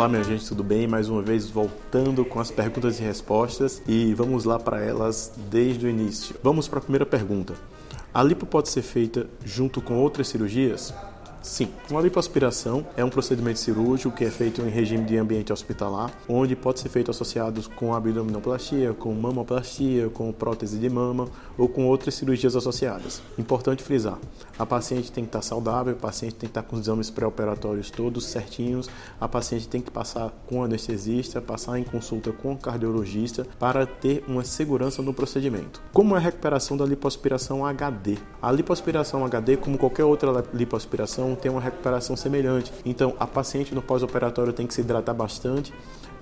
Olá, minha gente, tudo bem? Mais uma vez voltando com as perguntas e respostas e vamos lá para elas desde o início. Vamos para a primeira pergunta. A lipo pode ser feita junto com outras cirurgias? Sim, uma lipoaspiração é um procedimento cirúrgico que é feito em regime de ambiente hospitalar, onde pode ser feito associado com abdominoplastia, com mamoplastia, com prótese de mama ou com outras cirurgias associadas. Importante frisar, a paciente tem que estar saudável, a paciente tem que estar com os exames pré-operatórios todos certinhos, a paciente tem que passar com o anestesista, passar em consulta com o cardiologista para ter uma segurança no procedimento. Como é a recuperação da lipoaspiração HD? A lipoaspiração HD, como qualquer outra lipoaspiração, tem uma recuperação semelhante. Então, a paciente no pós-operatório tem que se hidratar bastante,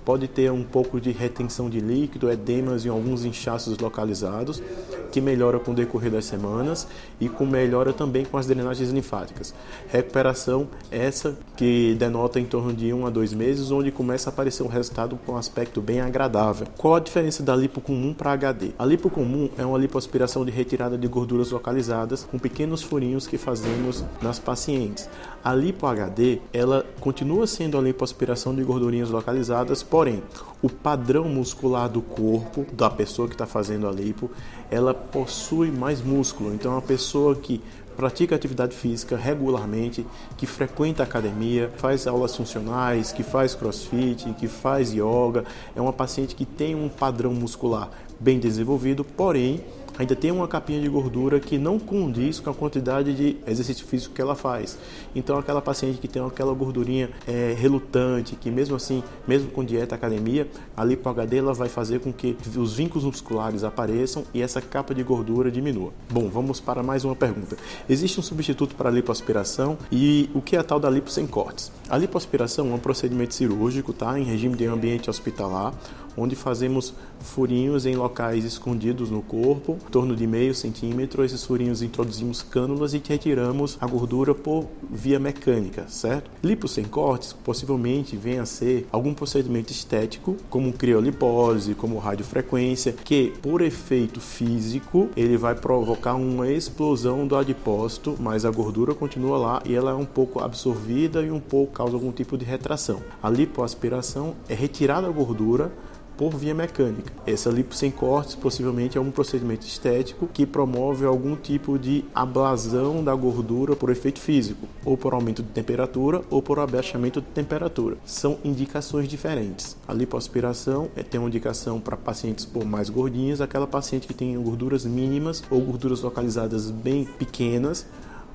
pode ter um pouco de retenção de líquido, edemas e alguns inchaços localizados, que melhora com o decorrer das semanas e melhora também com as drenagens linfáticas. Recuperação essa que denota em torno de 1 a 2 meses, onde começa a aparecer um resultado com um aspecto bem agradável. Qual a diferença da lipo comum para HD? A lipo comum é uma lipoaspiração de retirada de gorduras localizadas com pequenos furinhos que fazemos nas pacientes. A lipo HD, ela continua sendo a lipoaspiração de gordurinhas localizadas, porém, o padrão muscular do corpo da pessoa que está fazendo a lipo, ela possui mais músculo. Então, é uma pessoa que pratica atividade física regularmente, que frequenta a academia, faz aulas funcionais, que faz crossfit, que faz yoga, é uma paciente que tem um padrão muscular bem desenvolvido, porém, ainda tem uma capinha de gordura que não condiz com a quantidade de exercício físico que ela faz. Então, aquela paciente que tem aquela gordurinha relutante, que mesmo assim, mesmo com dieta academia, a lipo HD ela vai fazer com que os vínculos musculares apareçam e essa capa de gordura diminua. Bom, vamos para mais uma pergunta. Existe um substituto para a lipoaspiração e o que é a tal da lipo sem cortes? A lipoaspiração é um procedimento cirúrgico, tá? Em regime de ambiente hospitalar, onde fazemos furinhos em locais escondidos no corpo, em torno de meio centímetro. Esses furinhos introduzimos cânulas e retiramos a gordura por via mecânica, certo? Lipo sem cortes possivelmente venha a ser algum procedimento estético, como criolipólise, como radiofrequência, que por efeito físico ele vai provocar uma explosão do adipócito, mas a gordura continua lá e ela é um pouco absorvida e um pouco causa algum tipo de retração. A lipoaspiração é retirada a gordura por via mecânica. Essa lipo sem cortes possivelmente é um procedimento estético que promove algum tipo de ablação da gordura por efeito físico, ou por aumento de temperatura, ou por abaixamento de temperatura. São indicações diferentes. A lipoaspiração tem uma indicação para pacientes mais gordinhos, aquela paciente que tem gorduras mínimas ou gorduras localizadas bem pequenas.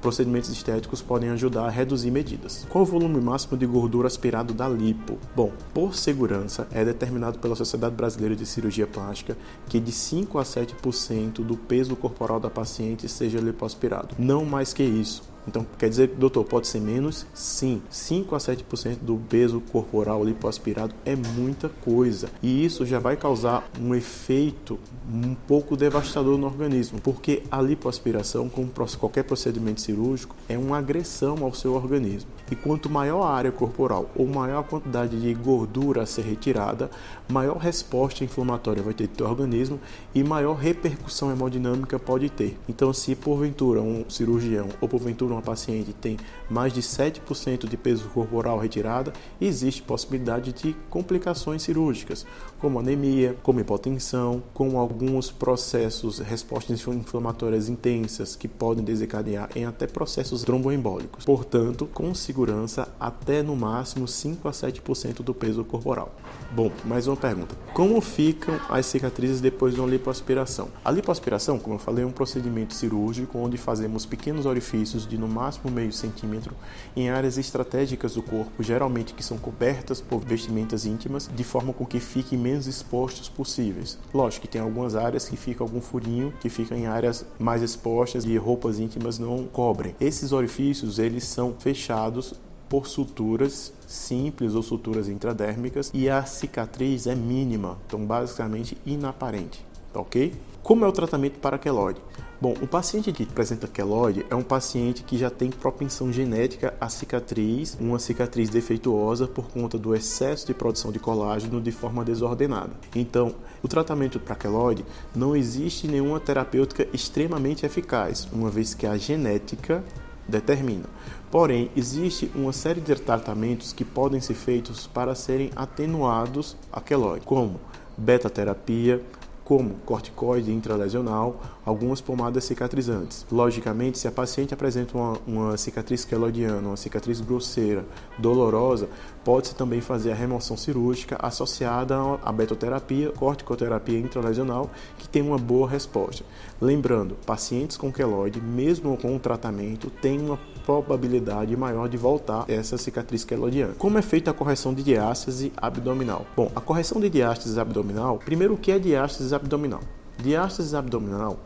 Procedimentos estéticos podem ajudar a reduzir medidas. Qual o volume máximo de gordura aspirado da lipo? Bom, por segurança, é determinado pela Sociedade Brasileira de Cirurgia Plástica que de 5 a 7% do peso corporal da paciente seja lipoaspirado. Não mais que isso. Então, quer dizer, doutor, pode ser menos? Sim, 5 a 7% do peso corporal lipoaspirado é muita coisa. E isso já vai causar um efeito um pouco devastador no organismo, porque a lipoaspiração, como qualquer procedimento cirúrgico, é uma agressão ao seu organismo. E quanto maior a área corporal ou maior a quantidade de gordura a ser retirada, maior resposta inflamatória vai ter do seu organismo e maior repercussão hemodinâmica pode ter. Então, se porventura um cirurgião ou porventura uma paciente tem mais de 7% de peso corporal retirada, existe possibilidade de complicações cirúrgicas, como anemia, como hipotensão, com alguns processos, respostas inflamatórias intensas que podem desencadear em até processos tromboembólicos. Portanto, com segurança, até no máximo 5 a 7% do peso corporal. Bom, mais uma pergunta. Como ficam as cicatrizes depois de uma lipoaspiração? A lipoaspiração, como eu falei, é um procedimento cirúrgico onde fazemos pequenos orifícios de no máximo meio centímetro em áreas estratégicas do corpo, geralmente que são cobertas por vestimentas íntimas, de forma com que fiquem menos expostos possíveis. Lógico que tem algumas áreas que fica algum furinho, que fica em áreas mais expostas e roupas íntimas não cobrem. Esses orifícios, eles são fechados por suturas simples ou suturas intradérmicas e a cicatriz é mínima, então basicamente inaparente, ok? Como é o tratamento para queloide? Bom, o paciente que apresenta queloide é um paciente que já tem propensão genética à cicatriz, uma cicatriz defeituosa por conta do excesso de produção de colágeno de forma desordenada. Então, o tratamento para queloide não existe nenhuma terapêutica extremamente eficaz, uma vez que a genética determina. Porém, existe uma série de tratamentos que podem ser feitos para serem atenuados a queloide, como beta-terapia, como corticoide intralesional, algumas pomadas cicatrizantes. Logicamente, se a paciente apresenta uma cicatriz queloidiana, uma cicatriz grosseira, dolorosa, pode-se também fazer a remoção cirúrgica associada à betoterapia, corticoterapia intralesional, que tem uma boa resposta. Lembrando, pacientes com queloide, mesmo com o tratamento, têm uma probabilidade maior de voltar essa cicatriz queloidiana. Como é feita a correção de diástase abdominal? Bom, a correção de diástase abdominal, primeiro, o que é diástase abdominal? Diástase abdominal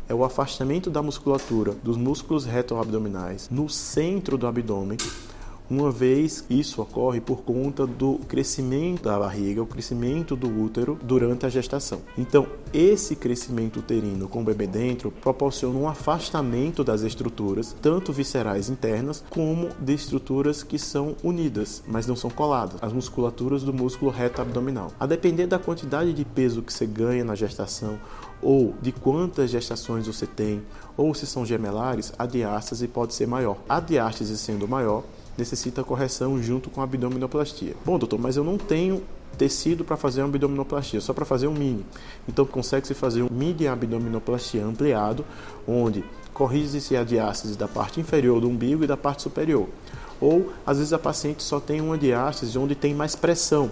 é o afastamento da musculatura dos músculos reto-abdominais no centro do abdômen, uma vez isso ocorre por conta do crescimento da barriga, o crescimento do útero durante a gestação. Então, esse crescimento uterino com o bebê dentro proporciona um afastamento das estruturas, tanto viscerais internas, como de estruturas que são unidas, mas não são coladas, as musculaturas do músculo reto abdominal. A depender da quantidade de peso que você ganha na gestação, ou de quantas gestações você tem, ou se são gemelares, a diástase pode ser maior. A diástase sendo maior, necessita correção junto com a abdominoplastia. Bom, doutor, mas eu não tenho tecido para fazer uma abdominoplastia, só para fazer um mini. Então, consegue-se fazer um mini abdominoplastia ampliado, onde corrige-se a diástase da parte inferior do umbigo e da parte superior. Ou, às vezes, a paciente só tem uma diástase onde tem mais pressão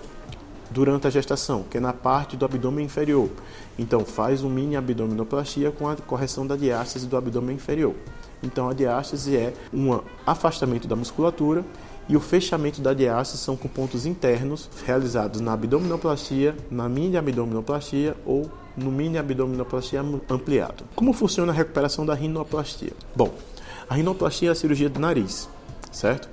durante a gestação, que é na parte do abdômen inferior. Então, faz um mini abdominoplastia com a correção da diástase do abdômen inferior. Então, a diástase é um afastamento da musculatura e o fechamento da diástase são com pontos internos realizados na abdominoplastia, na mini abdominoplastia ou no mini abdominoplastia ampliado. Como funciona a recuperação da rinoplastia? Bom, a rinoplastia é a cirurgia do nariz, certo?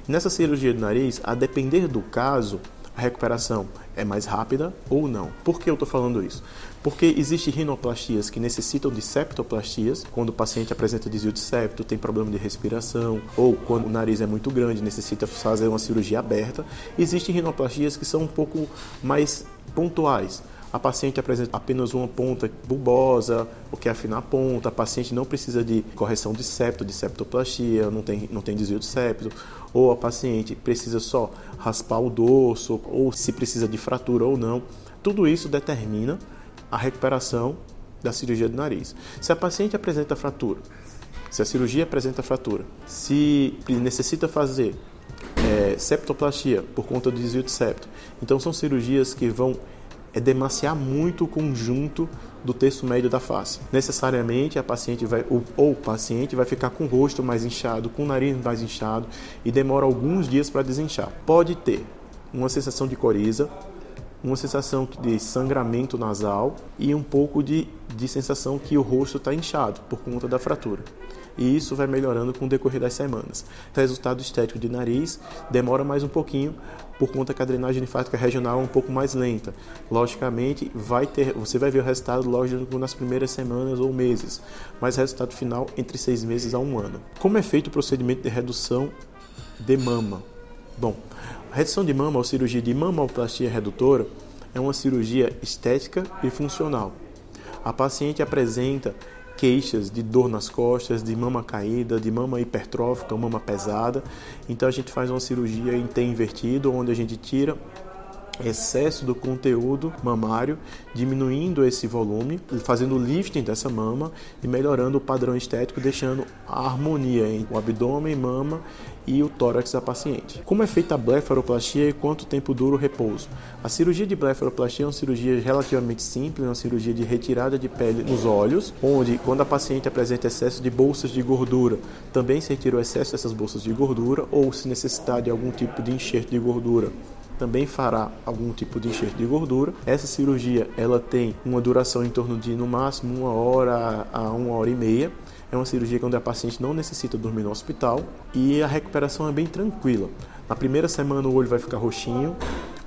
Nessa cirurgia do nariz, a depender do caso, a recuperação é mais rápida ou não. Por que eu estou falando isso? Porque existem rinoplastias que necessitam de septoplastias, quando o paciente apresenta desvio de septo, tem problema de respiração, ou quando o nariz é muito grande, necessita fazer uma cirurgia aberta. Existem rinoplastias que são um pouco mais pontuais. A paciente apresenta apenas uma ponta bulbosa, ou quer afinar a ponta, a paciente não precisa de correção de septo, de septoplastia, não tem desvio de septo, ou a paciente precisa só raspar o dorso, ou se precisa de fratura ou não. Tudo isso determina a recuperação da cirurgia do nariz. Se a paciente apresenta fratura, se a cirurgia apresenta fratura, se necessita fazer septoplastia por conta do desvio de septo, então são cirurgias que vão demaciar muito o conjunto do terço médio da face. Necessariamente o paciente vai ficar com o rosto mais inchado, com o nariz mais inchado e demora alguns dias para desinchar. Pode ter uma sensação de coriza, uma sensação de sangramento nasal e um pouco de sensação que o rosto está inchado por conta da fratura. E isso vai melhorando com o decorrer das semanas. O resultado estético de nariz demora mais um pouquinho por conta que a drenagem linfática regional é um pouco mais lenta. Logicamente, você vai ver o resultado lógico nas primeiras semanas ou meses, mas o resultado final entre 6 meses a 1 ano. Como é feito o procedimento de redução de mama? Bom, a redução de mama ou cirurgia de mamoplastia redutora é uma cirurgia estética e funcional. A paciente apresenta queixas de dor nas costas, de mama caída, de mama hipertrófica, mama pesada. Então a gente faz uma cirurgia em T invertido, onde a gente tira excesso do conteúdo mamário, diminuindo esse volume, fazendo o lifting dessa mama e melhorando o padrão estético, deixando a harmonia entre o abdômen, mama e o tórax da paciente. Como é feita a blefaroplastia e quanto tempo dura o repouso? A cirurgia de blefaroplastia é uma cirurgia relativamente simples, uma cirurgia de retirada de pele nos olhos, onde quando a paciente apresenta excesso de bolsas de gordura, também se retira o excesso dessas bolsas de gordura, ou se necessitar de algum tipo de enxerto de gordura, também fará algum tipo de enxerto de gordura. Essa cirurgia ela tem uma duração em torno de, no máximo, 1 hora a 1h30. É uma cirurgia onde a paciente não necessita dormir no hospital e a recuperação é bem tranquila. Na primeira semana o olho vai ficar roxinho,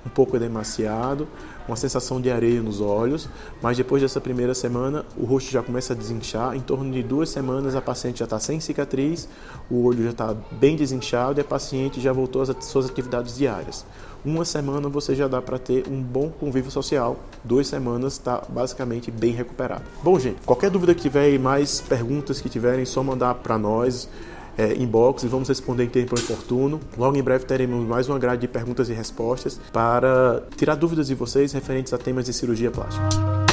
um pouco edemaciado, uma sensação de areia nos olhos, mas depois dessa primeira semana o rosto já começa a desinchar. Em torno de 2 semanas a paciente já está sem cicatriz, o olho já está bem desinchado e a paciente já voltou às suas atividades diárias. 1 semana você já dá para ter um bom convívio social, 2 semanas está basicamente bem recuperado. Bom, gente, qualquer dúvida que tiver e mais perguntas que tiverem, só mandar para nós. inbox e vamos responder em tempo oportuno. Logo em breve teremos mais uma grade de perguntas e respostas para tirar dúvidas de vocês referentes a temas de cirurgia plástica.